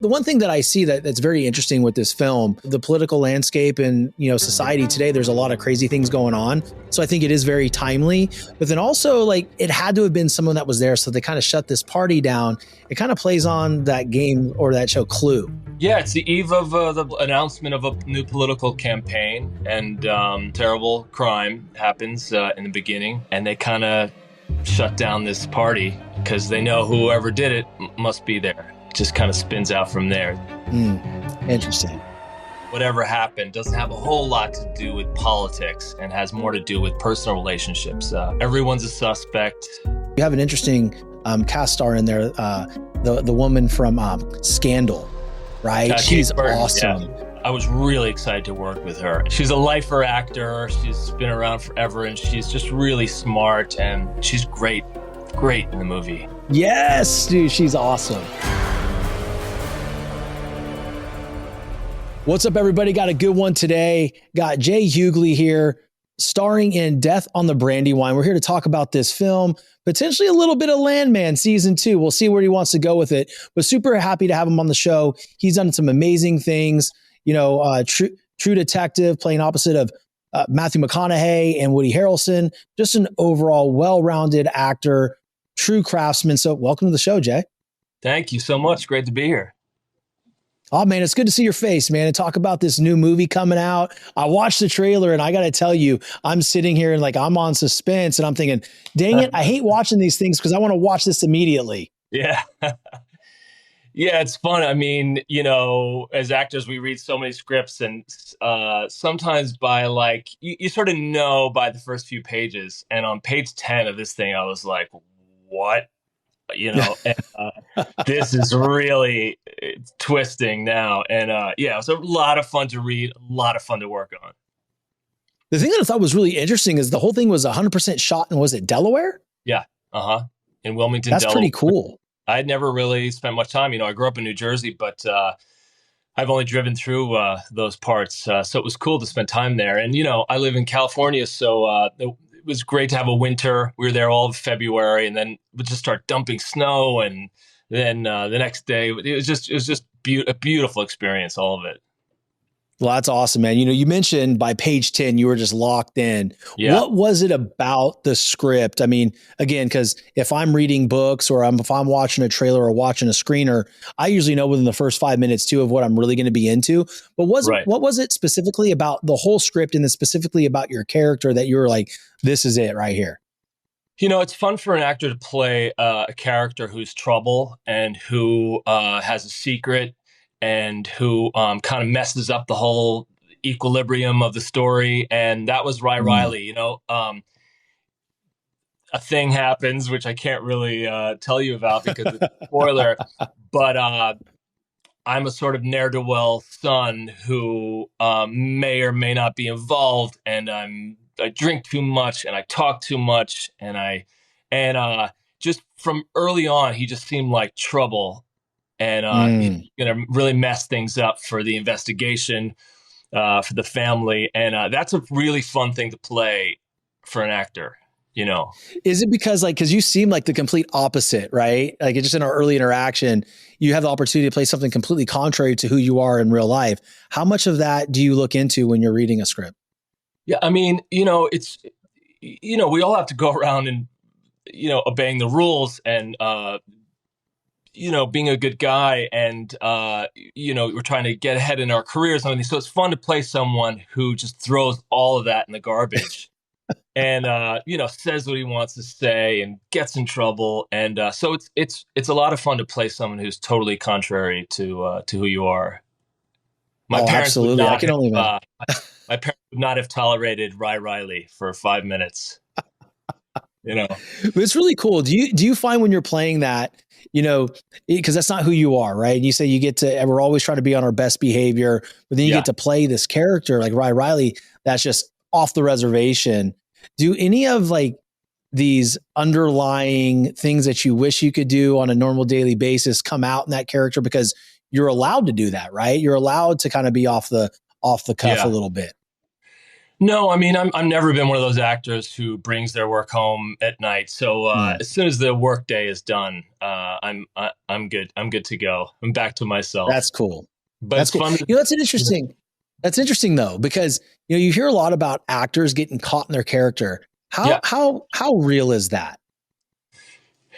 The one thing that I see that's very interesting with this film, the political landscape and, society today, there's a lot of crazy things going on. So I think it is very timely, but then also like it had to have been someone that was there. So they kind of shut this party down. It kind of plays on that game or that show Clue. Yeah, it's the eve of the announcement of a new political campaign, and terrible crime happens in the beginning, and they kind of shut down this party because they know whoever did it must be there. It just kind of spins out from there. Interesting. Whatever happened doesn't have a whole lot to do with politics and has more to do with personal relationships. Everyone's a suspect. You have an interesting cast star in there, the woman from Scandal. Right? She's awesome. Yeah. I was really excited to work with her. She's a lifer actor. She's been around forever, and she's just really smart, and she's great in the movie. Yes, dude, she's awesome. What's up, everybody? Got a good one today. Got Jay Huguley here, starring in Death on the Brandywine. We're here to talk about this film, potentially a little bit of Landman season 2. We'll see where he wants to go with it, but super happy to have him on the show. He's done some amazing things, True Detective, playing opposite of Matthew McConaughey and Woody Harrelson, just an overall well-rounded actor, true craftsman. So welcome to the show, Jay. Thank you so much. Great to be here. Oh, man, it's good to see your face, man, and talk about this new movie coming out. I watched the trailer, and I got to tell you, I'm sitting here and like I'm on suspense, and I'm thinking, dang it, I hate watching these things because I want to watch this immediately. Yeah. Yeah, it's fun. I mean, as actors, we read so many scripts, and sometimes by like, you sort of know by the first few pages. And on page 10 of this thing, I was like, what? And, this is really twisting now. And it was a lot of fun to read, a lot of fun to work on. The thing that I thought was really interesting is the whole thing was 100% shot in, was it Delaware? Yeah. In Wilmington, That's Delaware. Pretty cool. I'd never really spent much time. I grew up in New Jersey, but I've only driven through those parts. So it was cool to spend time there. And, I live in California, so it was great to have a winter. We were there all of February, and then we'd just start dumping snow. And then the next day, it was just a beautiful experience, all of it. Well, that's awesome, man. You mentioned by page 10, you were just locked in. Yeah. What was it about the script? I mean, again, because if I'm reading books or if I'm watching a trailer or watching a screener, I usually know within the first 5 minutes too of what I'm really going to be into. But what was it specifically about the whole script, and then specifically about your character that you were like, this is it right here? It's fun for an actor to play a character who's trouble and who has a secret, and who kind of messes up the whole equilibrium of the story. And that was Rye Riley. A thing happens, which I can't really tell you about because it's a spoiler, but I'm a sort of ne'er-do-well son who may or may not be involved, and I drink too much and I talk too much, and just from early on, he just seemed like trouble. And he's going to really mess things up for the investigation, for the family. And that's a really fun thing to play for an actor, Is it because you seem like the complete opposite, right? Like just in our early interaction, you have the opportunity to play something completely contrary to who you are in real life. How much of that do you look into when you're reading a script? Yeah, I mean, it's, we all have to go around and, obeying the rules and, being a good guy, and, we're trying to get ahead in our careers and everything. So it's fun to play someone who just throws all of that in the garbage and, says what he wants to say and gets in trouble. And so it's a lot of fun to play someone who's totally contrary to who you are. My parents absolutely. I can only imagine. My parents would not have tolerated Rye Riley for 5 minutes. But it's really cool. Do you find when you're playing that, because that's not who you are, right? And you say we're always trying to be on our best behavior, but then you get to play this character like Rye Riley that's just off the reservation. Do any of like these underlying things that you wish you could do on a normal daily basis come out in that character? Because you're allowed to do that, right? You're allowed to kind of be off the cuff a little bit. No, I mean, I'm never been one of those actors who brings their work home at night. So Mm, as soon as the work day is done, I'm good. I'm good to go. I'm back to myself. that's cool. But That's it's cool. fun. That's an interesting. That's interesting though, because you hear a lot about actors getting caught in their character. Yeah. How real is that?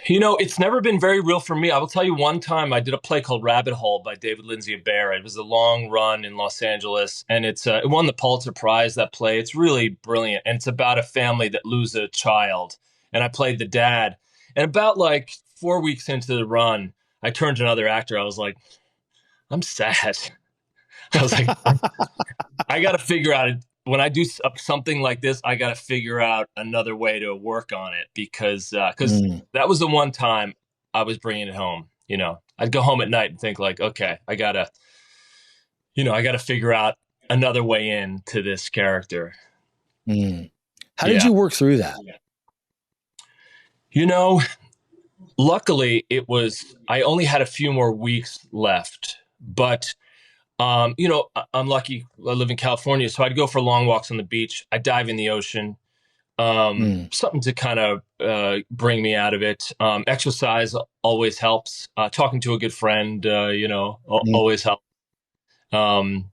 It's never been very real for me. I will tell you, one time I did a play called Rabbit Hole by David Lindsay Abaire. It was a long run in Los Angeles, and it won the Pulitzer Prize, that play. It's really brilliant, and it's about a family that lose a child, and I played the dad. And about like 4 weeks into the run, I turned to another actor. I was like, I'm sad. I was like, I got to figure out when I do something like this, I got to figure out another way to work on it because that was the one time I was bringing it home. I'd go home at night and think like, okay, I gotta figure out another way into this character. Mm. How did you work through that? Luckily I only had a few more weeks left, but I'm lucky. I live in California, so I'd go for long walks on the beach. I'd dive in the ocean, something to kind of bring me out of it. Exercise always helps. Talking to a good friend, always helps. And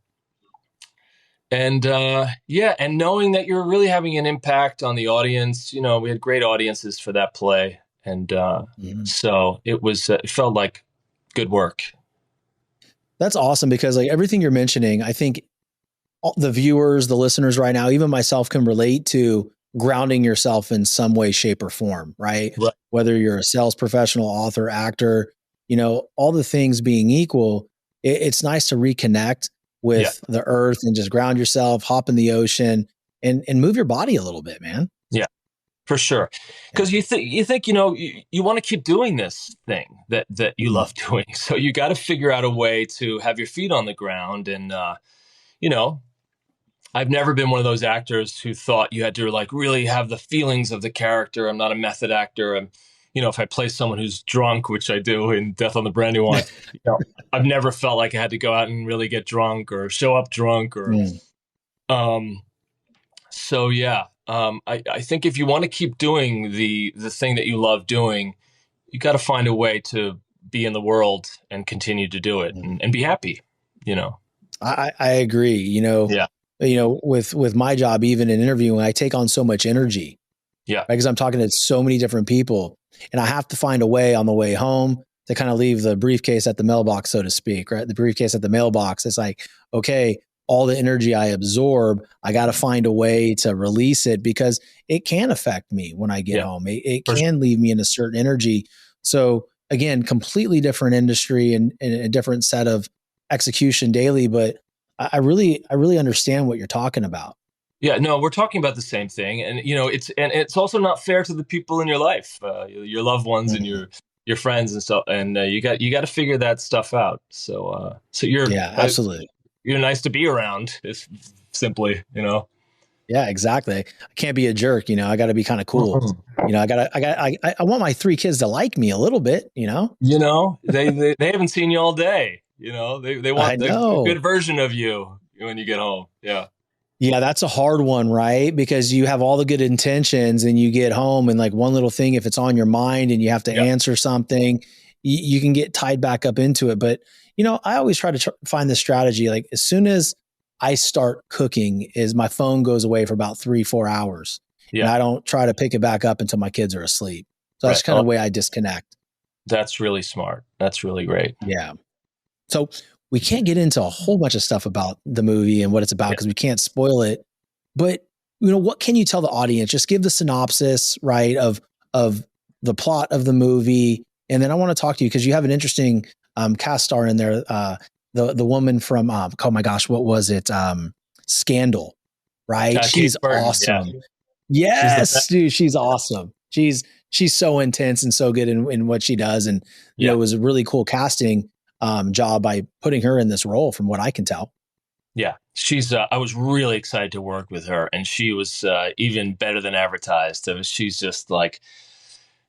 knowing that you're really having an impact on the audience. We had great audiences for that play, and so it felt like good work. That's awesome because like everything you're mentioning, I think the viewers, the listeners right now, even myself can relate to grounding yourself in some way, shape or form, right? Whether you're a sales professional, author, actor, all the things being equal, it's nice to reconnect with the earth and just ground yourself, hop in the ocean and move your body a little bit, man. Yeah. For sure. Because you think, you want to keep doing this thing that you love doing. So you got to figure out a way to have your feet on the ground. And, I've never been one of those actors who thought you had to like really have the feelings of the character. I'm not a method actor. If I play someone who's drunk, which I do in Death on the Brandywine, I've never felt like I had to go out and really get drunk or show up drunk or, so yeah. I think if you want to keep doing the thing that you love doing, you got to find a way to be in the world and continue to do it and be happy, I agree, with my job, even in interviewing, I take on so much energy. Yeah. Right? Because I'm talking to so many different people and I have to find a way on the way home to kind of leave the briefcase at the mailbox, so to speak, right? The briefcase at the mailbox. It's like, okay, all the energy I absorb, I got to find a way to release it because it can affect me when I get home. It can leave me in a certain energy. So again, completely different industry and a different set of execution daily. But I really understand what you're talking about. Yeah, no, we're talking about the same thing. And, it's also not fair to the people in your life, your loved ones and your friends and stuff. And you got to figure that stuff out. So you're absolutely. You're nice to be around, if simply, Yeah, exactly. I can't be a jerk, I got to be kind of cool. I want my 3 kids to like me a little bit, they haven't seen you all day. They want a good version of you when you get home. Yeah. Yeah, that's a hard one, right? Because you have all the good intentions and you get home and like one little thing, if it's on your mind and you have to answer something, you can get tied back up into it. But I always try to find this strategy. Like as soon as I start cooking is my phone goes away for about 3-4 hours. Yeah. And I don't try to pick it back up until my kids are asleep. So that's kind of the way I disconnect. That's really smart. That's really great. Yeah. So we can't get into a whole bunch of stuff about the movie and what it's about because we can't spoil it. But what can you tell the audience? Just give the synopsis, right, of the plot of the movie. And then I want to talk to you because you have an interesting cast star in there, the woman from oh my gosh, what was it? Scandal, right? She's Burton, awesome. Yeah. Yes, dude, she's awesome. She's so intense and so good in what she does, and it was a really cool casting job by putting her in this role, from what I can tell. Yeah, she's. I was really excited to work with her, and she was even better than advertised. She's just like.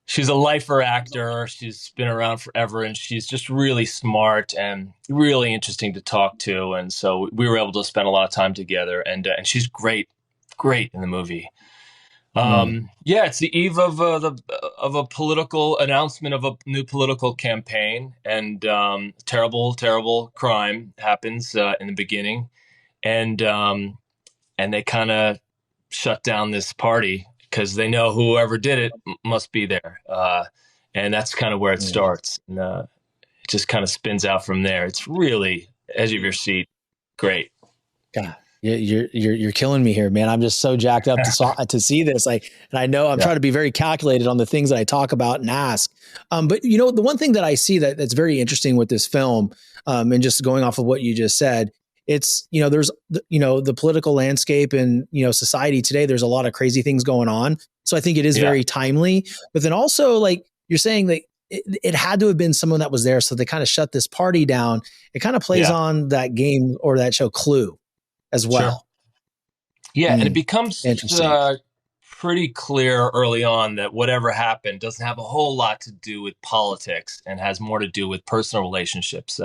She's a lifer actor. She's been around forever, and she's just really smart and really interesting to talk to. And so we were able to spend a lot of time together. And she's great. great in the movie. Mm. Yeah, it's the eve of a political announcement of a new political campaign, and terrible crime happens in the beginning, and they kind of shut down this party because they know whoever did it must be there, and that's kind of where it Mm. starts, and it just kind of spins out from there. It's really edge of your seat, great. God, you're killing me here, man. I'm just so jacked up to see this. Like, and I know I'm Yeah. trying to be very calculated on the things that I talk about and ask. But the one thing that I see that's very interesting with this film, and just going off of what you just said, it's there's the political landscape and society today. There's a lot of crazy things going on, so I think it is very timely. But then also, like you're saying, that it had to have been someone that was there, so they kind of shut this party down. It kind of plays on that game or that show Clue as well. Sure. Yeah, and it becomes pretty clear early on that whatever happened doesn't have a whole lot to do with politics and has more to do with personal relationships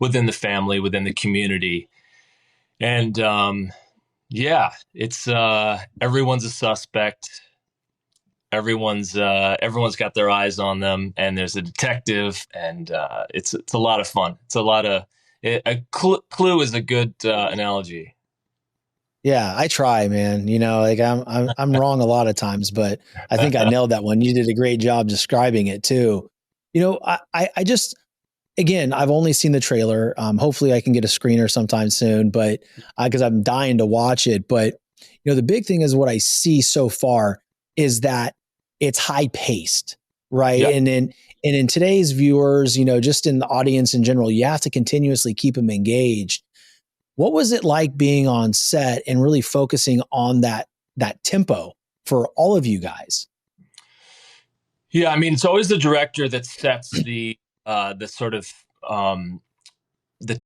within the family, within the community. And it's everyone's a suspect. Everyone's got their eyes on them, and there's a detective, and it's a lot of fun. It's a lot of Clue is a good analogy. Yeah, I try, man. Like I'm wrong a lot of times, but I think I nailed that one. You did a great job describing it too. I just, again, I've only seen the trailer. Hopefully I can get a screener sometime soon, but because I'm dying to watch it. But the big thing is what I see so far is that it's high paced, right? Yeah. And in today's viewers, just in the audience in general, you have to continuously keep them engaged. What was it like being on set and really focusing on that tempo for all of you guys? Yeah, I mean, it's always the director that sets the sort of the.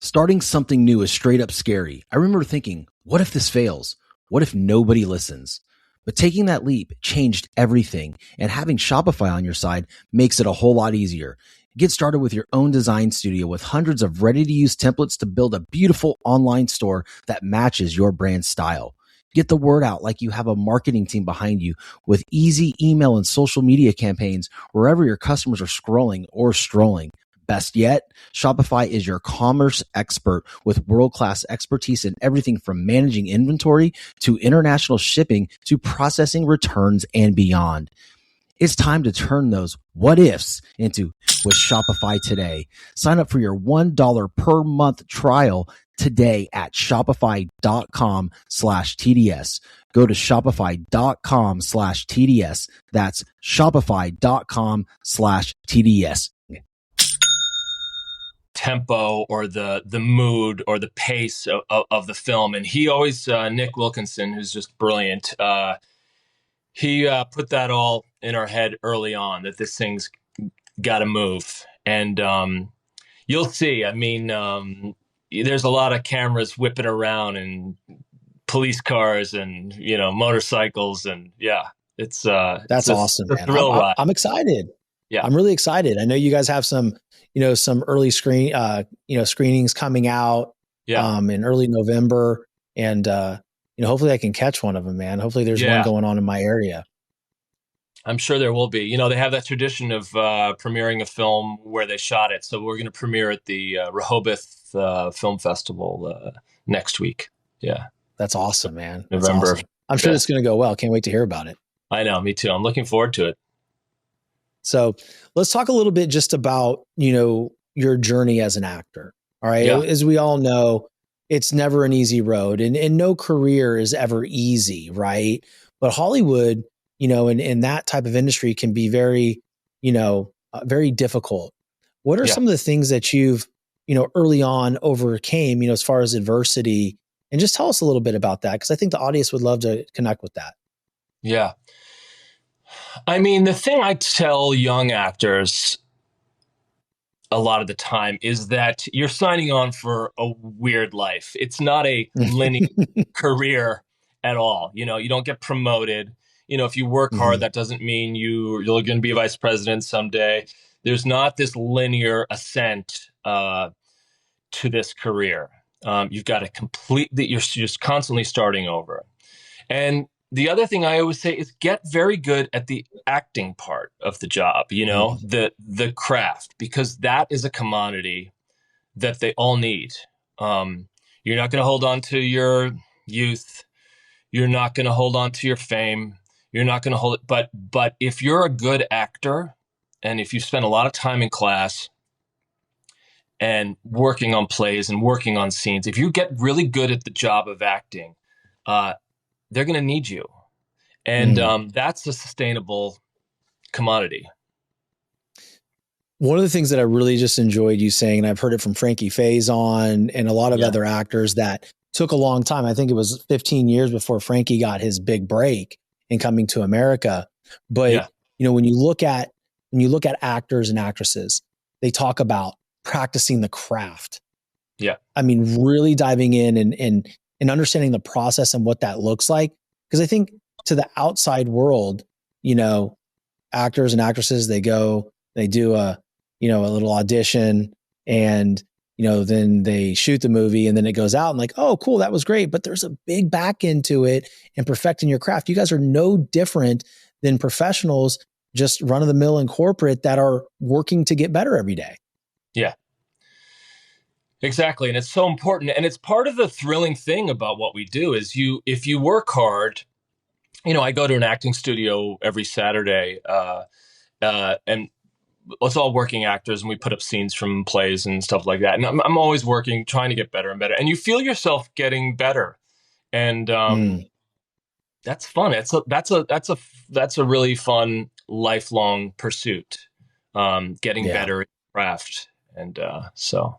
Starting something new is straight up scary. I remember thinking, what if this fails? What if nobody listens? But taking that leap changed everything, and having Shopify on your side makes it a whole lot easier. Get started with your own design studio with hundreds of ready-to-use templates to build a beautiful online store that matches your brand style. Get the word out like you have a marketing team behind you with easy email and social media campaigns wherever your customers are scrolling or strolling. Best yet, Shopify is your commerce expert with world-class expertise in everything from managing inventory to international shipping to processing returns and beyond. It's time to turn those what ifs into with Shopify today. Sign up for your $1 per month trial today at shopify.com/TDS. Go to shopify.com/TDS. That's shopify.com/TDS. Tempo or the mood or the pace of the film. And he always, Nick Wilkinson, who's just brilliant, he put that all in our head early on, that this thing's got to move. And you'll see, I mean, there's a lot of cameras whipping around and police cars and, motorcycles. And that's awesome, man. I'm excited. Yeah, I'm really excited. I know you guys have some early screenings coming out in early November. And, hopefully I can catch one of them, man. Hopefully there's one going on in my area. I'm sure there will be. They have that tradition of premiering a film where they shot it. So we're going to premiere at the Rehoboth Film Festival next week. Yeah. That's awesome, man. November. Awesome. I'm sure it's going to go well. Can't wait to hear about it. I know. Me too. I'm looking forward to it. So let's talk a little bit just about, your journey as an actor. All right. Yeah. As we all know, it's never an easy road, and no career is ever easy. Right. But Hollywood, in that type of industry can be very, very difficult. What are some of the things that you've, early on overcame, as far as adversity, and just tell us a little bit about that? Cause I think the audience would love to connect with that. Yeah. I mean, the thing I tell young actors a lot of the time is that you're signing on for a weird life. It's not a linear career at all. You don't get promoted. If you work hard, that doesn't mean you're going to be a vice president someday. There's not this linear ascent to this career. You've got to you're just constantly starting over. And the other thing I always say is get very good at the acting part of the job, Mm. the craft, because that is a commodity that they all need. You're not going to hold on to your youth. You're not going to hold on to your fame. You're not going to hold it. But if you're a good actor, and if you spend a lot of time in class and working on plays and working on scenes, if you get really good at the job of acting, they're going to need you. And Mm. that's a sustainable commodity. One of the things that I really just enjoyed you saying, and I've heard it from Frankie Faison and a lot of Yeah. other actors, that took a long time. I think it was 15 years before Frankie got his big break in Coming to America. But Yeah. when you look at actors and actresses, they talk about practicing the craft. Yeah. I mean, really diving in and understanding the process and what that looks like. Because I think to the outside world, actors and actresses, they go, they do a little audition, and then they shoot the movie, and then it goes out and like, oh, cool, that was great. But there's a big back into it and perfecting your craft. You guys are no different than professionals, just run of the mill in corporate, that are working to get better every day. Yeah. Exactly. And it's so important. And it's part of the thrilling thing about what we do is if you work hard, I go to an acting studio every Saturday, and it's all working actors, and we put up scenes from plays and stuff like that. And I'm always working, trying to get better and better. And you feel yourself getting better. And that's fun. That's a really fun lifelong pursuit, getting better at craft. And so,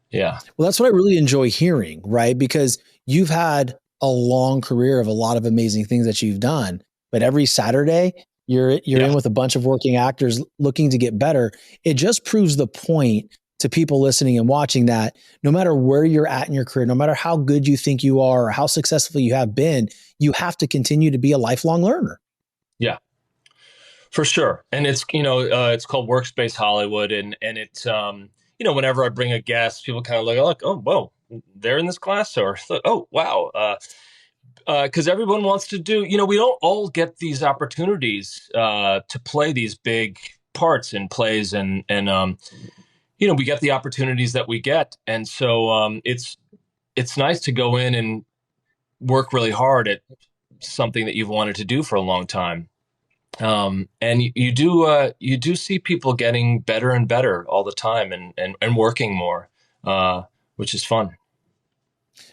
yeah. Well, that's what I really enjoy hearing, right? Because you've had a long career of a lot of amazing things that you've done, but every Saturday you're in with a bunch of working actors looking to get better. It just proves the point to people listening and watching that no matter where you're at in your career, no matter how good you think you are or how successful you have been, you have to continue to be a lifelong learner. Yeah, for sure. And it's, it's called Workspace Hollywood. And it's, whenever I bring a guest, people kind of look like, oh, whoa, they're in this class, or, oh, wow. Because everyone wants to do, we don't all get these opportunities to play these big parts in plays, and we get the opportunities that we get, and so it's nice to go in and work really hard at something that you've wanted to do for a long time, and you do see people getting better and better all the time, and working more, which is fun.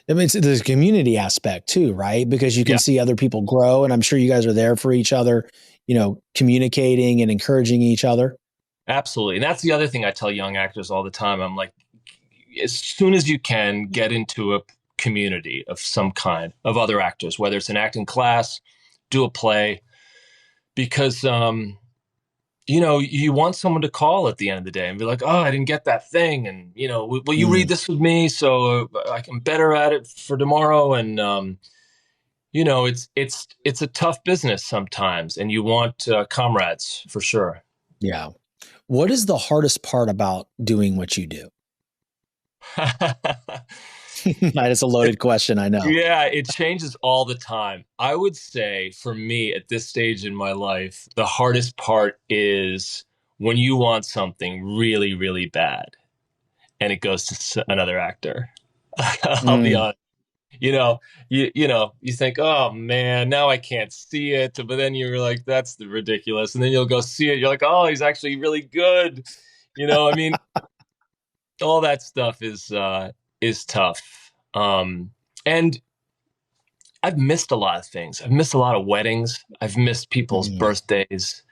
I mean, there's a community aspect too, right? Because you can see other people grow, and I'm sure you guys are there for each other, communicating and encouraging each other. Absolutely. And that's the other thing I tell young actors all the time. I'm like, as soon as you can, get into a community of some kind of other actors, whether it's an acting class, do a play, because, you want someone to call at the end of the day and be like, oh, I didn't get that thing. And, will you read this with me so I can better at it for tomorrow? And, it's a tough business sometimes, and you want comrades for sure. Yeah. What is the hardest part about doing what you do? That's a loaded question, I know. Yeah, it changes all the time. I would say for me at this stage in my life, the hardest part is when you want something really, really bad and it goes to another actor. I'll be honest. You think, oh man, now I can't see it. But then you're like, that's ridiculous. And then you'll go see it. You're like, oh, he's actually really good. I mean, all that stuff is tough. And I've missed a lot of things. I've missed a lot of weddings. I've missed people's birthdays.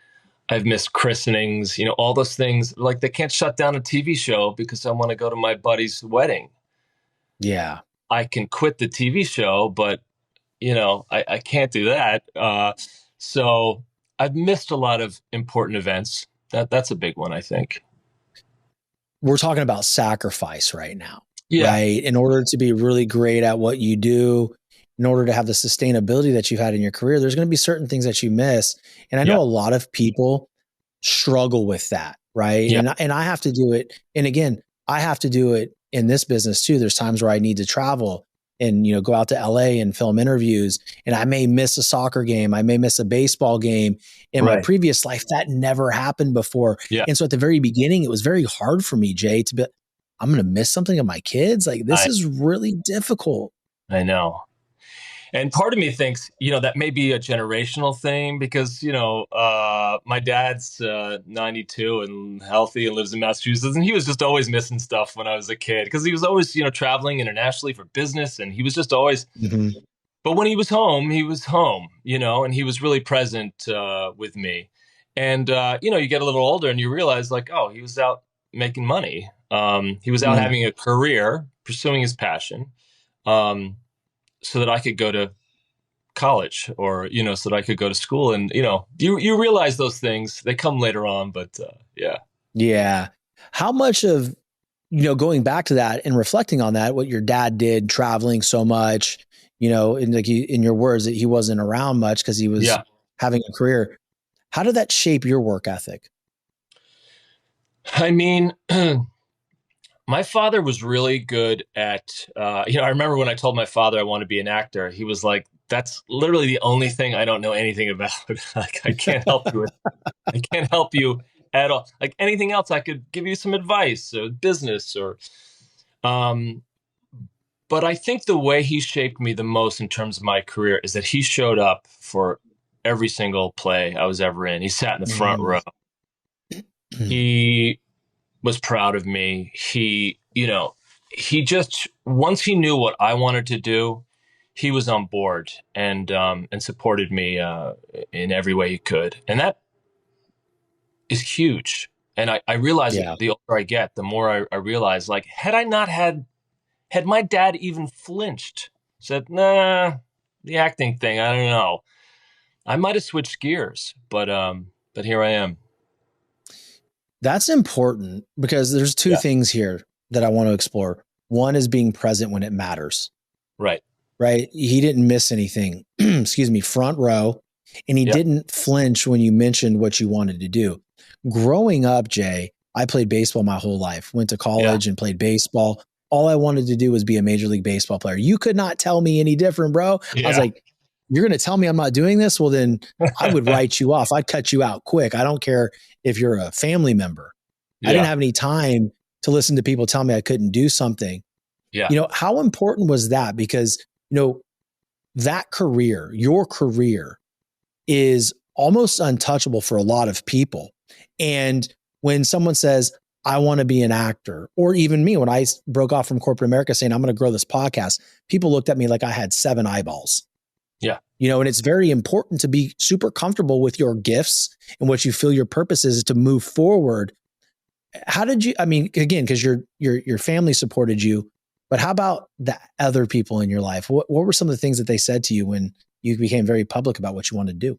I've missed christenings, all those things. Like, they can't shut down a TV show because I want to go to my buddy's wedding. Yeah. I can quit the TV show, but, I can't do that. So I've missed a lot of important events. That's a big one, I think. We're talking about sacrifice right now. Yeah. Right. In order to be really great at what you do, in order to have the sustainability that you've had in your career, there's going to be certain things that you miss. And I know a lot of people struggle with that. Right. Yeah. And I have to do it. And again, I have to do it in this business too. There's times where I need to travel and, go out to LA and film interviews, and I may miss a soccer game. I may miss a baseball game. In my previous life, that never happened before. Yeah. And so at the very beginning, it was very hard for me, Jay, to be, I'm going to miss something of my kids. Like, this is really difficult. I know. And part of me thinks, that may be a generational thing because, my dad's 92 and healthy and lives in Massachusetts. And he was just always missing stuff when I was a kid because he was always, traveling internationally for business. And he was just always, but when he was home, and he was really present with me. And, you get a little older and you realize like, oh, he was out making money. He was out having a career, pursuing his passion. So that I could go to college or, so that I could go to school. And, you realize those things, they come later on, but yeah. Yeah. How much of, going back to that and reflecting on that, what your dad did, traveling so much, in your words that he wasn't around much because he was having a career. How did that shape your work ethic? I mean, my father was really good at, I remember when I told my father I want to be an actor, he was like, that's literally the only thing I don't know anything about. Like, I can't help you with, I can't help you at all. Like anything else, I could give you some advice or business or, but I think the way he shaped me the most in terms of my career is that he showed up for every single play I was ever in. He sat in the front row. He was proud of me. He just, once he knew what I wanted to do, he was on board and supported me in every way he could. And that is huge. And I realize that the older I get, the more I realize, like, had my dad even flinched, said, nah, the acting thing, I don't know, I might have switched gears, but here I am. That's important because there's two things here that I want to explore. One is being present when it matters. Right. He didn't miss anything, front row. And he didn't flinch when you mentioned what you wanted to do. Growing up, Jay, I played baseball my whole life, went to college and played baseball. All I wanted to do was be a Major League Baseball player. You could not tell me any different, bro. I was like, you're going to tell me I'm not doing this? Well, then I would write you off. I'd cut you out quick. I don't care if you're a family member. I didn't have any time to listen to people tell me I couldn't do something. Yeah. How important was that? Because, that career, your career is almost untouchable for a lot of people. And when someone says, I want to be an actor, or even me, when I broke off from corporate America saying, I'm going to grow this podcast, people looked at me like I had 7 eyeballs. Yeah. And it's very important to be super comfortable with your gifts and what you feel your purpose is to move forward. How did you, again, because your family supported you, but how about the other people in your life? What were some of the things that they said to you when you became very public about what you wanted to do?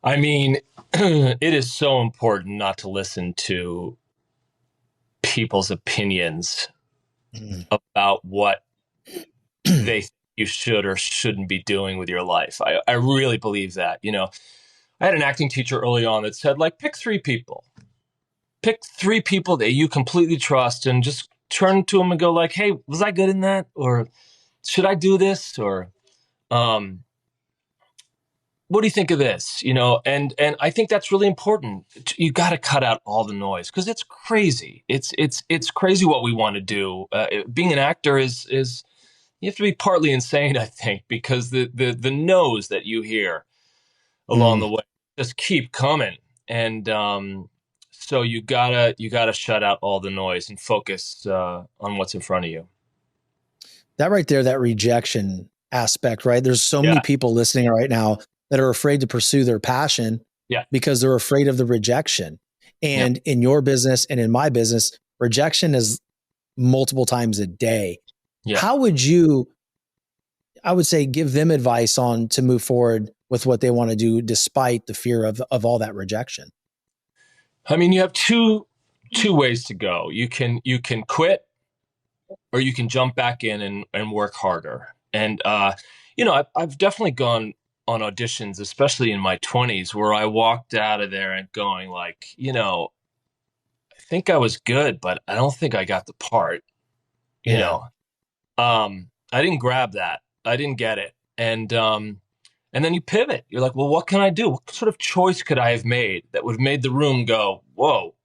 It is so important not to listen to people's opinions about what they think you should or shouldn't be doing with your life. I really believe that. I had an acting teacher early on that said, like, pick 3 people. Pick 3 people that you completely trust and just turn to them and go like, hey, was I good in that? Or should I do this? Or what do you think of this? And I think that's really important. You got to cut out all the noise because it's crazy. It's crazy what we want to do. Being an actor is you have to be partly insane, I think, because the no's that you hear along the way just keep coming. And so you gotta shut out all the noise and focus on what's in front of you. That right there, that rejection aspect, right? There's so many people listening right now that are afraid to pursue their passion because they're afraid of the rejection. And in your business and in my business, rejection is multiple times a day. Yeah. How would you, I would say, give them advice on to move forward with what they want to do despite the fear of all that rejection? You have two ways to go. You can quit, or you can jump back in and work harder. And I've definitely gone on auditions, especially in my 20s, where I walked out of there and going like, I think I was good, but I don't think I got the part. I didn't grab that. I didn't get it. And then you pivot. You're like, well, what can I do? What sort of choice could I have made that would have made the room go, whoa,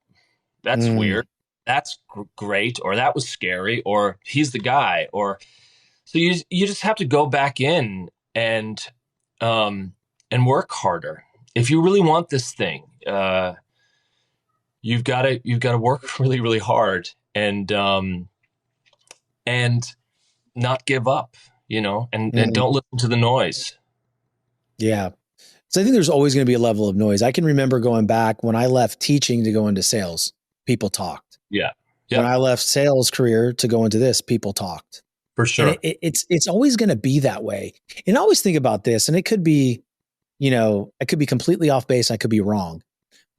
that's weird. That's great. Or that was scary. Or he's the guy. Or so you just have to go back in and work harder. If you really want this thing, you've got to work really, really hard and not give up, and don't listen to the noise. Yeah. So I think there's always going to be a level of noise. I can remember going back when I left teaching to go into sales, people talked. Yeah. When I left sales career to go into this, people talked. For sure. And it's always going to be that way. And I always think about this, and it could be, I could be completely off base. I could be wrong,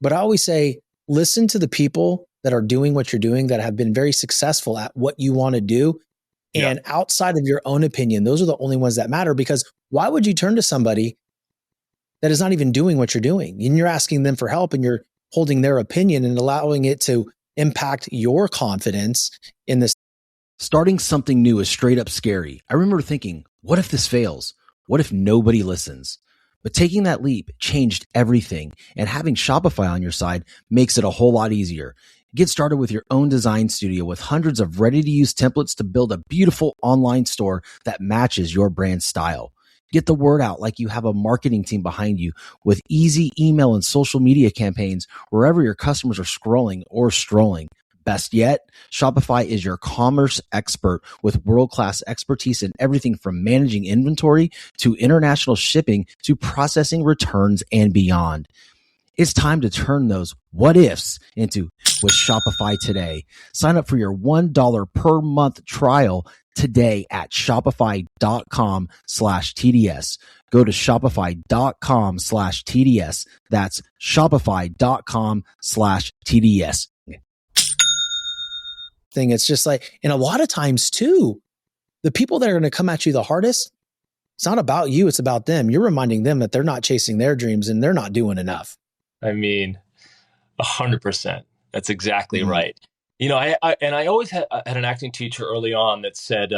but I always say, listen to the people that are doing what you're doing, that have been very successful at what you want to do. And outside of your own opinion, those are the only ones that matter, because why would you turn to somebody that is not even doing what you're doing? And you're asking them for help, and you're holding their opinion and allowing it to impact your confidence in this. Starting something new is straight up scary. I remember thinking, what if this fails? What if nobody listens? But taking that leap changed everything, and having Shopify on your side makes it a whole lot easier. Get started with your own design studio with hundreds of ready-to-use templates to build a beautiful online store that matches your brand style. Get the word out like you have a marketing team behind you with easy email and social media campaigns wherever your customers are scrolling or strolling. Best yet, Shopify is your commerce expert with world-class expertise in everything from managing inventory to international shipping to processing returns and beyond. It's time to turn those what ifs into with Shopify today. Sign up for your $1 per month trial today at shopify.com/TDS. Go to shopify.com/TDS. That's shopify.com/TDS. Thing. It's just like, and a lot of times too, the people that are going to come at you the hardest, it's not about you, it's about them. You're reminding them that they're not chasing their dreams and they're not doing enough. I mean, 100%. That's exactly right. I always had an acting teacher early on that said,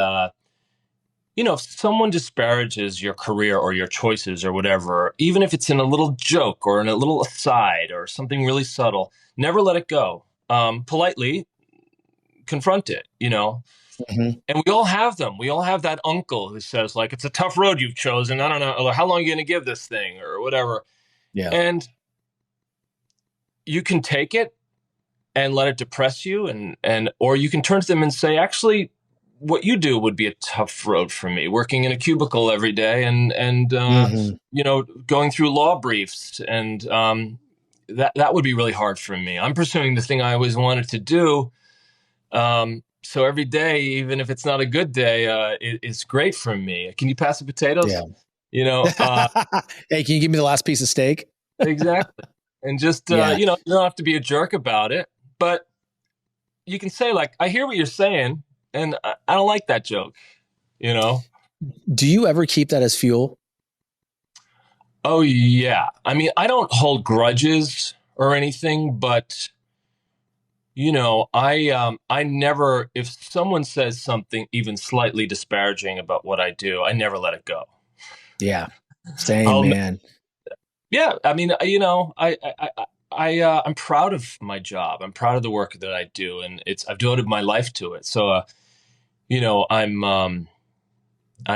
if someone disparages your career or your choices or whatever, even if it's in a little joke or in a little aside or something really subtle, never let it go. Politely confront it, and we all have them. We all have that uncle who says, like, it's a tough road you've chosen. I don't know, how long are you going to give this thing or whatever. Yeah. And you can take it and let it depress you, or you can turn to them and say, actually, what you do would be a tough road for me, working in a cubicle every day and going through law briefs. And that would be really hard for me. I'm pursuing the thing I always wanted to do. So every day, even if it's not a good day, it's great for me. Can you pass the potatoes? Yeah. Hey, can you give me the last piece of steak? Exactly. And just, you don't have to be a jerk about it, but you can say, like, I hear what you're saying and I don't like that joke, Do you ever keep that as fuel? Oh yeah. I mean, I don't hold grudges or anything, but I never, if someone says something even slightly disparaging about what I do, I never let it go. Yeah. Same, man. Yeah. I mean, I'm proud of my job. I'm proud of the work that I do, and I've devoted my life to it. So, I'm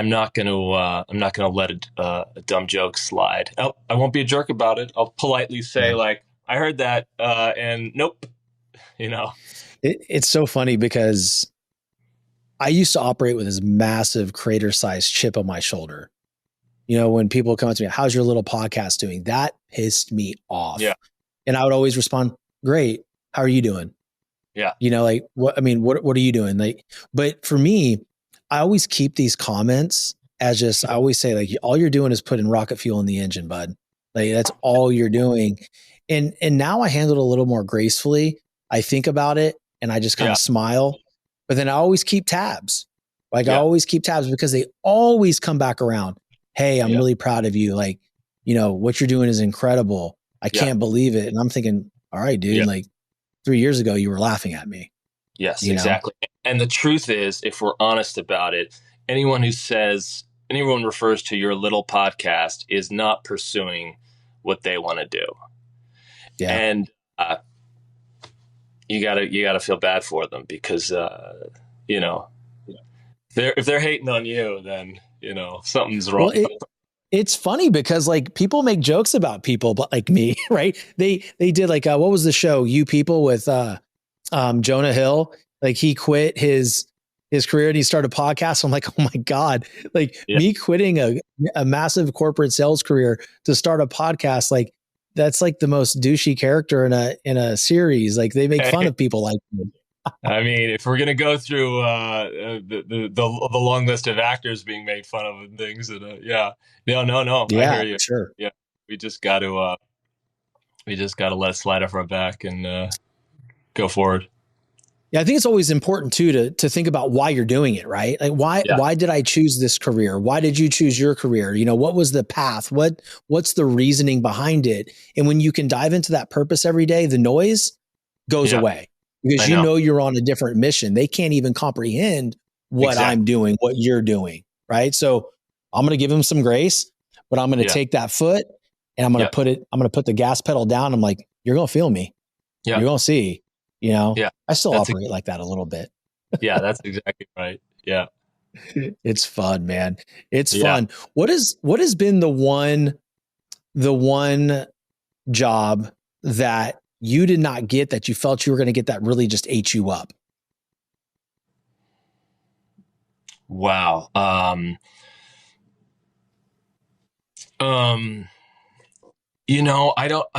not going to let a dumb joke slide. I won't be a jerk about it. I'll politely say, like, I heard that, and nope. It's so funny because I used to operate with this massive crater-sized chip on my shoulder. When people come up to me, how's your little podcast doing? That pissed me off. Yeah. And I would always respond, great. How are you doing? Yeah. What are you doing? But for me, I always keep these comments as I always say, like, all you're doing is putting rocket fuel in the engine, bud. Like, that's all you're doing. And now I handle it a little more gracefully. I think about it and I just kind of smile, but then I always keep tabs. I always keep tabs because they always come back around. Hey, I'm really proud of you. Like, what you're doing is incredible. I can't believe it. And I'm thinking, all right, dude, like 3 years ago, you were laughing at me. Yes, exactly. And the truth is, if we're honest about it, anyone refers to your little podcast is not pursuing what they want to do. Yeah. And you gotta feel bad for them because, if they're hating on you, then, something's wrong. Well, it's funny because like people make jokes about people, but like me, right? They did like, what was the show? You People with Jonah Hill. Like he quit his career and he started a podcast. I'm like, oh my God, like me quitting a massive corporate sales career to start a podcast. Like that's like the most douchey character in a series. Like they make fun of people like me. I mean, if we're gonna go through the long list of actors being made fun of and things, and no, yeah, I hear you. Sure. Yeah, we just got to let it slide off our back and go forward. Yeah, I think it's always important too to think about why you're doing it, right? Like why did I choose this career? Why did you choose your career? What was the path? What's the reasoning behind it? And when you can dive into that purpose every day, the noise goes away. Because you're on a different mission. They can't even comprehend what I'm doing, what you're doing, right? So I'm going to give them some grace, but I'm going to take that foot and I'm going to put the gas pedal down. I'm like, you're going to feel me. Yeah. You're going to see, I still operate like that a little bit. Yeah, that's exactly right. Yeah. It's fun, man. It's fun. What has been the one job that you did not get that you felt you were going to get that really just ate you up? Wow. I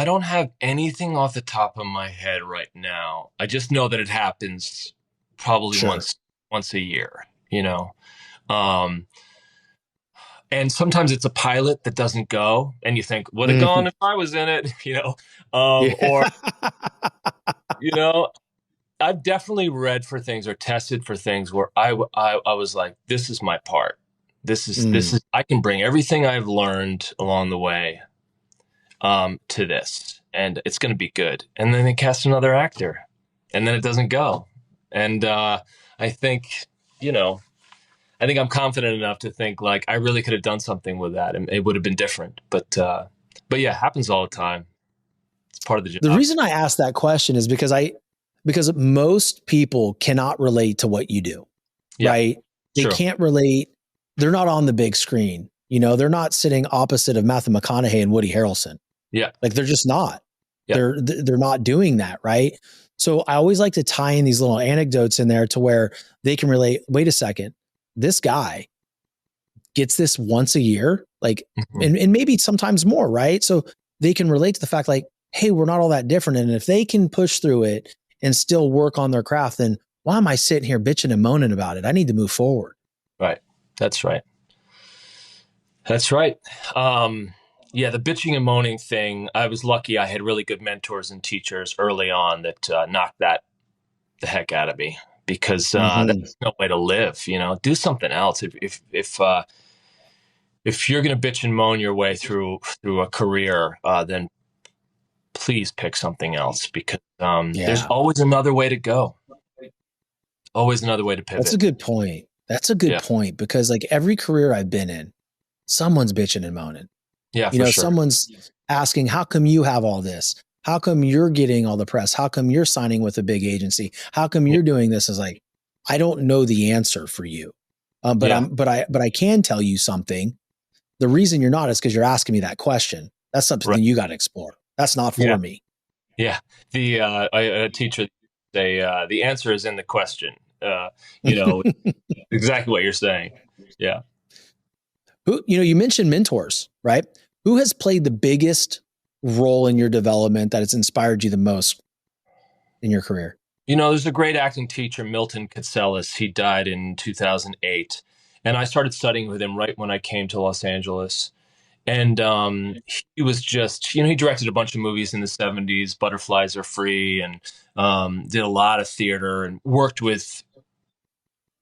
don't have anything off the top of my head right now. I just know that it happens probably once a year, and sometimes it's a pilot that doesn't go and you think, would have gone if I was in it, or, I've definitely read for things or tested for things where I was like, this is my part. This is, I can bring everything I've learned along the way, to this, and it's going to be good. And then they cast another actor and then it doesn't go. And, I think I'm confident enough to think like I really could have done something with that and it would have been different. But yeah, it happens all the time. It's part of the job. The reason I asked that question is because most people cannot relate to what you do, right? They can't relate. They're not on the big screen. They're not sitting opposite of Matthew McConaughey and Woody Harrelson. Yeah. Like they're just not. Yeah. They're not doing that, right? So I always like to tie in these little anecdotes in there to where they can relate. Wait a second. This guy gets this once a year, like, and maybe sometimes more, right? So they can relate to the fact like, hey, we're not all that different. And if they can push through it and still work on their craft, then why am I sitting here bitching and moaning about it? I need to move forward. Right. That's right. That's right. Yeah, the bitching and moaning thing, I was lucky. I had really good mentors and teachers early on that knocked that the heck out of me. Because that's no way to live, do something else. If you're going to bitch and moan your way through a career, then please pick something else because there's always another way to go. Always another way to pivot. That's a good point. Point because like every career I've been in, someone's bitching and moaning. Yeah, someone's asking, how come you have all this? How come you're getting all the press? How come you're signing with a big agency? How come you're doing this? Is like, I don't know the answer for you. But I can tell you something. The reason you're not is because you're asking me that question. That's something you got to explore. That's not for me. Yeah. A teacher say, the answer is in the question. Exactly what you're saying. Yeah. You mentioned mentors, right? Who has played the biggest role in your development that has inspired you the most in your career? There's a great acting teacher, Milton Katselis. He died in 2008. And I started studying with him right when I came to Los Angeles. And he was just, he directed a bunch of movies in the 70s, Butterflies Are Free, and did a lot of theater and worked with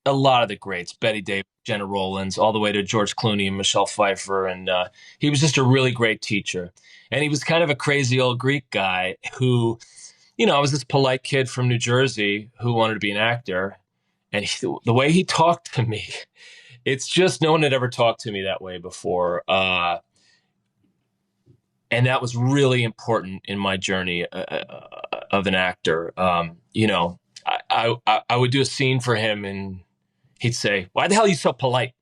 a lot of the greats, Bette Davis, Jenna Rollins, all the way to George Clooney and Michelle Pfeiffer. And he was just a really great teacher. And he was kind of a crazy old Greek guy who, I was this polite kid from New Jersey who wanted to be an actor. And the way he talked to me, It's just no one had ever talked to me that way before. And that was really important in my journey of an actor. You know, I would do a scene for him and he'd say, "Why the hell are you so polite?"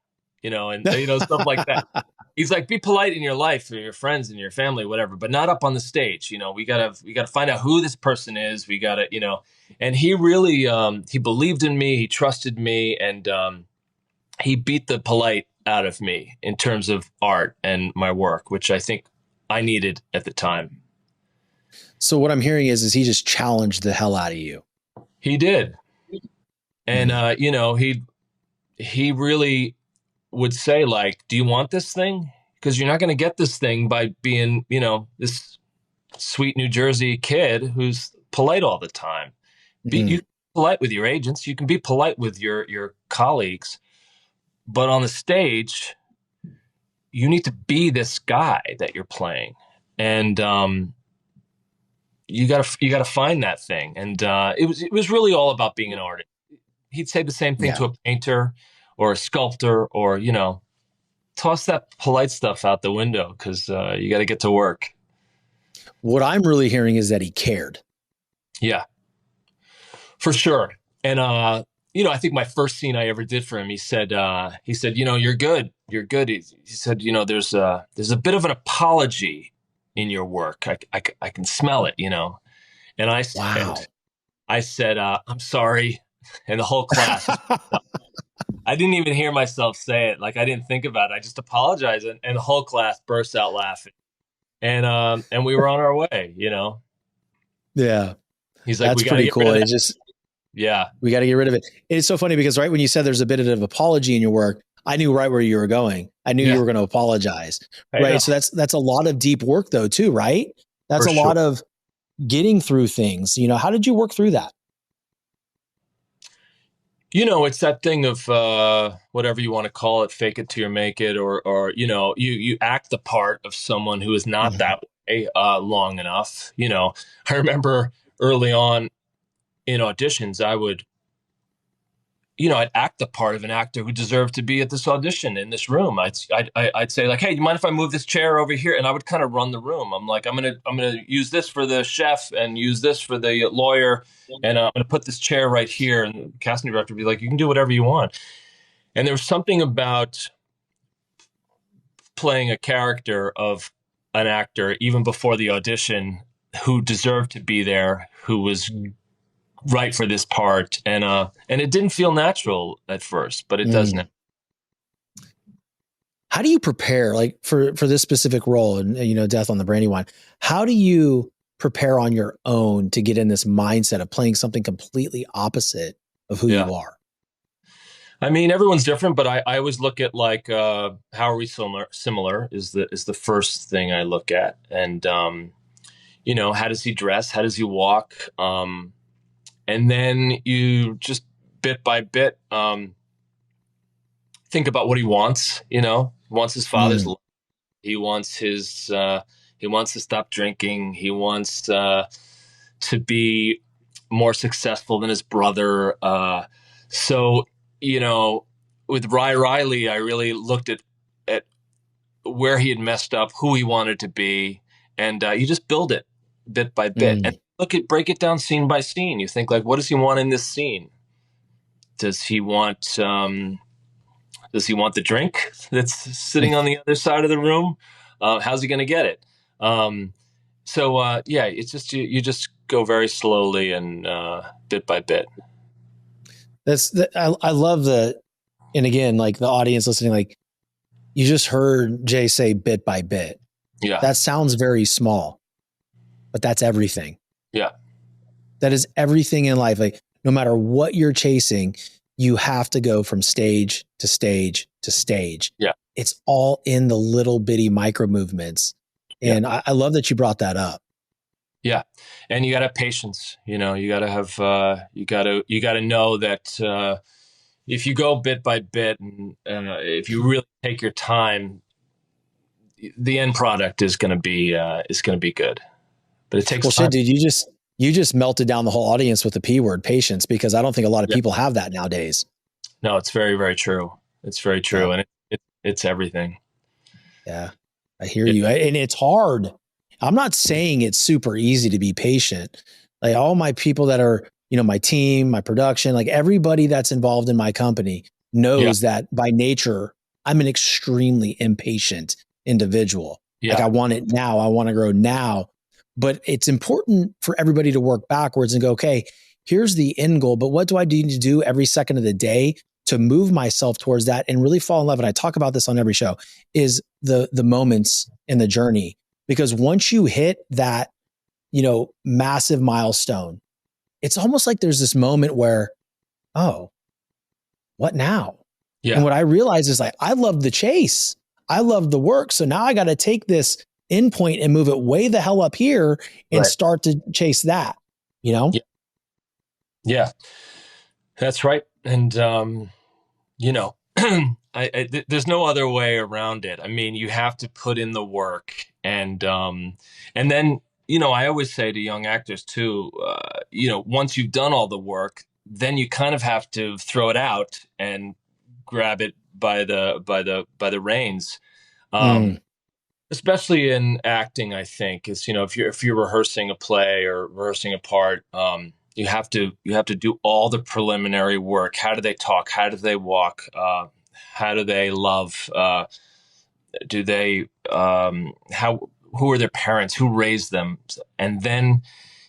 You know, and, you know, stuff like that. He's like, "Be polite in your life, for your friends and your family, whatever, but not up on the stage. You know, we gotta find out who this person is. We gotta, you know." And he really, he believed in me. He trusted me, and he beat the polite out of me in terms of art and my work, which I think I needed at the time. So what I'm hearing is he just challenged the hell out of you. He did. And, you know, he really would say, like, "Do you want this thing? Because you're not going to get this thing by being, you know, this sweet New Jersey kid who's polite all the time. You can be polite with your agents. You can be polite with your colleagues. But on the stage, you need to be this guy that you're playing. And you gotta find that thing." And it was really all about being an artist. He'd say the same thing to a painter or a sculptor, or, you know, toss that polite stuff out the window, because you got to get to work. What I'm really hearing is that he cared. Yeah, for sure. And you know, I think my first scene I ever did for him, he said, "You know, you're good. You're good." He said, "You know, there's a bit of an apology in your work. I can smell it, you know." And I said, "I'm sorry." And the whole class, I didn't even hear myself say it. Like, I didn't think about it. I just apologized, and the whole class burst out laughing. And we were on our way, you know? Yeah. He's like, "That's pretty cool. It just, yeah, we got to get rid of it." It's so funny because right when you said there's a bit of apology in your work, I knew right where you were going. I knew you were going to apologize. Right. So that's a lot of deep work though, too, right? That's a lot of getting through things. You know, how did you work through that? You know, it's that thing of whatever you want to call it, fake it till you make it, or you know, you act the part of someone who is not that way long enough. You know, I remember early on in auditions, I would, you know, I'd act the part of an actor who deserved to be at this audition in this room. I'd say, like, "Hey, do you mind if I move this chair over here?" And I would kind of run the room. I'm like, I'm gonna use this for the chef and use this for the lawyer, and I'm gonna put this chair right here. And the casting director would be like, "You can do whatever you want." And there was something about playing a character of an actor, even before the audition, who deserved to be there, who was right for this part, and it didn't feel natural at first, but it does now. How do you prepare, like, for this specific role, and, you know, Death on the Brandywine? How do you prepare on your own to get in this mindset of playing something completely opposite of who you are? I mean, everyone's different, but I always look at, like, how are we similar is the first thing I look at, and you know, how does he dress? How does he walk? And then you just bit by bit think about what he wants. You know, he wants his father's love. He wants he wants to stop drinking. He wants to be more successful than his brother. So, you know, with Rye Riley, I really looked at where he had messed up, who he wanted to be, and you just build it bit by bit. And break it down scene by scene. You think, like, what does he want in this scene? Does he want the drink that's sitting on the other side of the room? How's he going to get it? So it's just you just go very slowly and bit by bit. I love the, and again, like, the audience listening, like, you just heard Jay say bit by bit. Yeah, that sounds very small, but that's everything. Yeah. That is everything in life. Like, no matter what you're chasing, you have to go from stage to stage to stage. Yeah. It's all in the little bitty micro movements. And I love that you brought that up. Yeah. And you got to have patience. You know, you got to have, you got to know that if you go bit by bit and if you really take your time, the end product is going to be good. But it takes time. Shit, dude, you just melted down the whole audience with the P word, patience, because I don't think a lot of people have that nowadays. No, it's very, very true. It's very true. And it's everything. Yeah, I hear you. And it's hard. I'm not saying it's super easy to be patient. Like all my people that are, my team, my production, like everybody that's involved in my company knows that by nature, I'm an extremely impatient individual. Yeah. Like I want it now. I want to grow now. But it's important for everybody to work backwards and go, okay, here's the end goal, but what do I need to do every second of the day to move myself towards that and really fall in love? And I talk about this on every show, is the moments in the journey. Because once you hit that, massive milestone, it's almost like there's this moment where, oh, what now? Yeah. And what I realize is like, I love the chase. I love the work. So now I got to take this endpoint and move it way the hell up here and start to chase that, Yeah, that's right. And, there's no other way around it. I mean, you have to put in the work and then, I always say to young actors too, once you've done all the work, then you kind of have to throw it out and grab it by the reins. Especially in acting, I think is, if you're rehearsing a play or rehearsing a part, you have to do all the preliminary work. How do they talk? How do they walk? How do they love? Do they, who are their parents? Who raised them? And then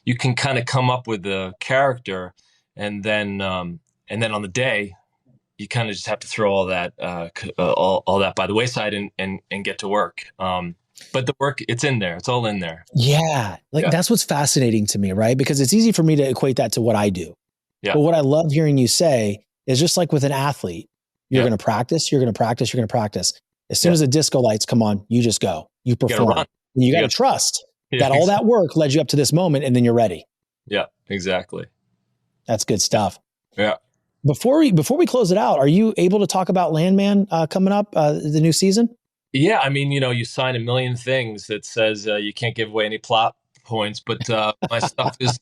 you can kind of come up with the character, and then on the day, you kind of just have to throw all that all that by the wayside and get to work. But the work, it's in there. It's all in there. Yeah. That's what's fascinating to me, right? Because it's easy for me to equate that to what I do. Yeah. But what I love hearing you say is just like with an athlete, you're going to practice, you're going to practice, you're going to practice. As soon as the disco lights come on, you just go, you perform. You got to trust that all that work led you up to this moment, and then you're ready. Yeah, exactly. That's good stuff. Yeah. Before we close it out, are you able to talk about Landman coming up, the new season? Yeah, I mean, you sign a million things that says you can't give away any plot points, but my stuff is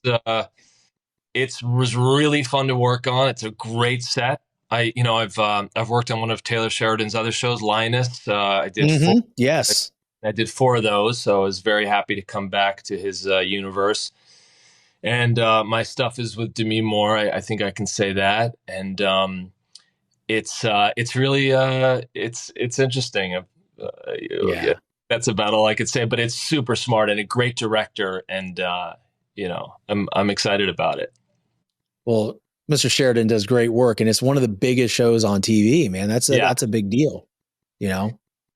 it was really fun to work on. It's a great set. I've worked on one of Taylor Sheridan's other shows, Lioness. I did four. Yes. I did 4 of those, so I was very happy to come back to his universe. And my stuff is with Demi Moore. I think I can say that. And it's really it's interesting. Yeah, that's about all I could say. But it's super smart and a great director, and I'm excited about it. Well, Mr. Sheridan does great work, and it's one of the biggest shows on TV. Man, that's a big deal.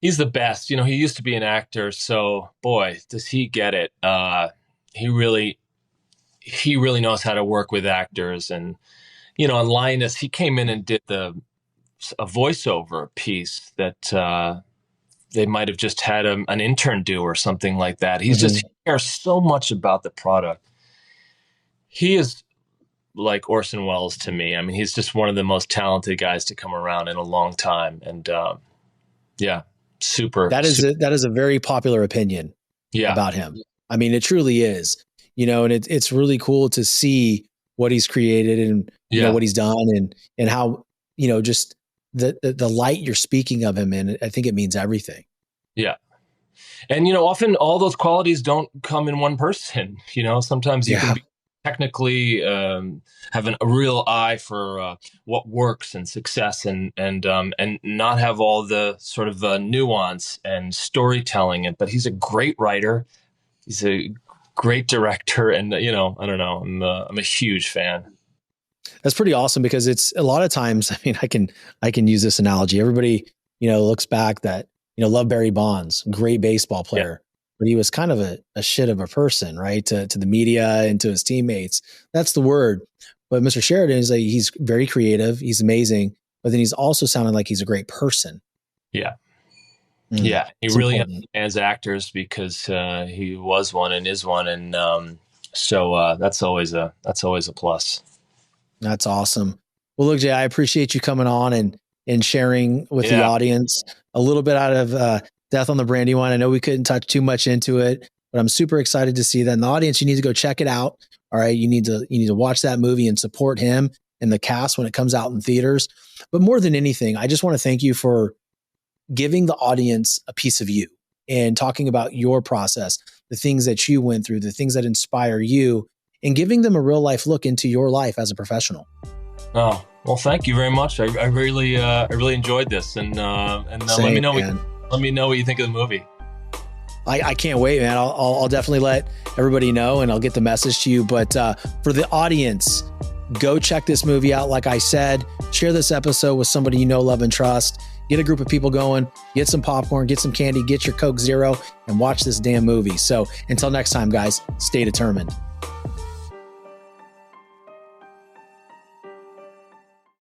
He's the best. He used to be an actor, so boy, does he get it. He really knows how to work with actors. And, on Linus, he came in and did a voiceover piece that they might have just had an intern do or something like that. He cares so much about the product. He is like Orson Welles to me. I mean, he's just one of the most talented guys to come around in a long time. And super. That is a very popular opinion about him. I mean, it truly is. And it's really cool to see what he's created and what he's done and how, just the light you're speaking of him in. I think it means everything. Yeah. And, often all those qualities don't come in one person. Sometimes you can be technically have a real eye for what works and success and not have all the sort of nuance and storytelling. But he's a great writer. He's a great director, and I don't know, I'm a huge fan. That's pretty awesome, because it's a lot of times, I mean, I can use this analogy. Everybody, looks back that, love Barry Bonds, great baseball player, but he was kind of a shit of a person, right? To the media and to his teammates. That's the word. But Mr. Sheridan is he's very creative. He's amazing, but then he's also sounding like he's a great person. Yeah. Yeah, he really understands actors because he was one and is one, and so that's always a plus. That's awesome. Well, look, Jay, I appreciate you coming on and sharing with the audience a little bit out of Death on the Brandywine. I know we couldn't touch too much into it, but I'm super excited to see that. In the audience, you need to go check it out. All right, you need to watch that movie and support him and the cast when it comes out in theaters. But more than anything, I just want to thank you for giving the audience a piece of you and talking about your process, the things that you went through, the things that inspire you, and giving them a real life look into your life as a professional. Oh, well, thank you very much. I really enjoyed this, and let me know what you think of the movie. I can't wait, man. I'll definitely let everybody know, and I'll get the message to you. But for the audience, go check this movie out. Like I said, share this episode with somebody you know, love, and trust. Get a group of people going, get some popcorn, get some candy, get your Coke Zero, and watch this damn movie. So until next time, guys, stay determined.